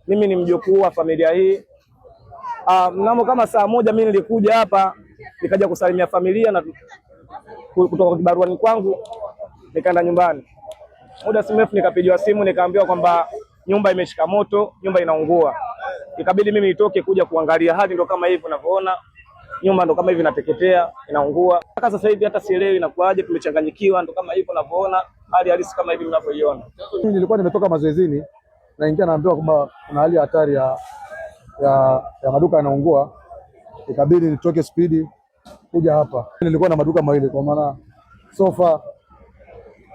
mimi ni mjukuu wa familia hii. Mnamo kama saa moja mimi nilikuja hapa nikaja kusalimia familia na kutoka kibaruani kwangu nikaenda nyumbani. Muda si mrefu nikapigiwa simu nikaambiwa kwamba nyumba imeshika moto, nyumba inaungua. Ikabidi mimi nitoke kuja kuangalia hali, ndo kama hivi unavyoona. Nyumba ndo kama hivi inateketea, inaungua. Mpaka sasa hivi hata sielewi inakuaje, tumechanganyikiwa, ndo kama hivi unavyoona, hali halisi kama hivi mnavyoiona. Nilikuwa nimetoka mazoezini na ingia naambiwa kwamba kuna hali hatari ya maduka yanaungua. Ikabidi nitoke spidi kuja hapa. Nilikuwa na maduka mawili, kwa maana sofa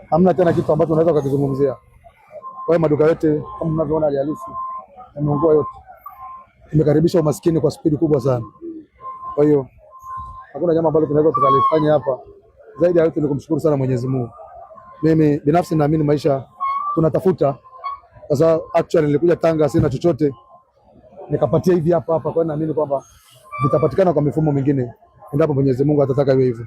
hamna tena kitu ambacho unaweza kukizungumzia. Kwa hiyo maduka yote kama mnavyoona hali halisi yameungua yote. Tumekaribisha umaskini kwa spidi kubwa sana. Kwa hiyo hakuna jambo ambalo tunaweza tukalifanya hapa zaidi ya yote ni kumshukuru sana Mwenyezi Mungu. Mimi binafsi naamini maisha tunatafuta. Sasa actually nilikuja Tanga sina chochote, nikapatia hivi hapa. Kwa hiyo naamini kwamba vitapatikana kwa mifumo mingine endapo Mwenyezi Mungu atataka iwe hivyo.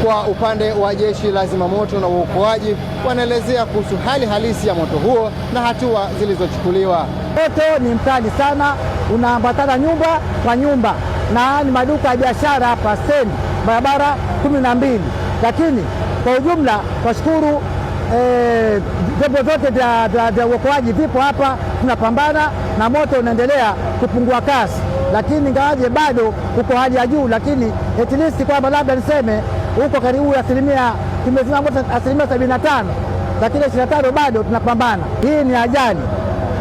Kwa upande wa Jeshi la Zimamoto na Uokoaji wanaelezea kuhusu hali halisi ya moto huo na hatua zilizochukuliwa. Moto ni mkali sana, unaambatana nyumba kwa nyumba, na ni maduka ya biashara hapa stendi, barabara 12. Lakini kwa ujumla twashukuru vyombo vyote vya uokoaji vipo hapa, tunapambana na moto unaendelea kupungua kasi, lakini ingawaje bado uko hali ya juu, lakini at least kwamba labda niseme huko karibu tumezima moto 75%, lakini 25 bado tunapambana. Hii ni ajali,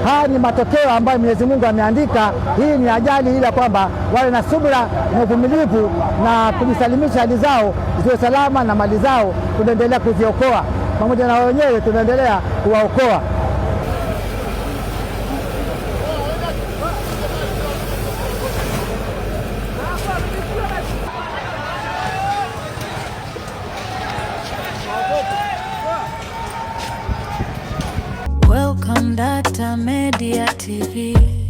haya ni matokeo ambayo Mwenyezi Mungu ameandika. Hii ni ajali, ila kwamba wale na subira na uvumilivu na kujisalimisha hali zao ziwe salama na mali zao tunaendelea kuziokoa, pamoja na wenyewe tunaendelea kuwaokoa. Welcome Data Media TV.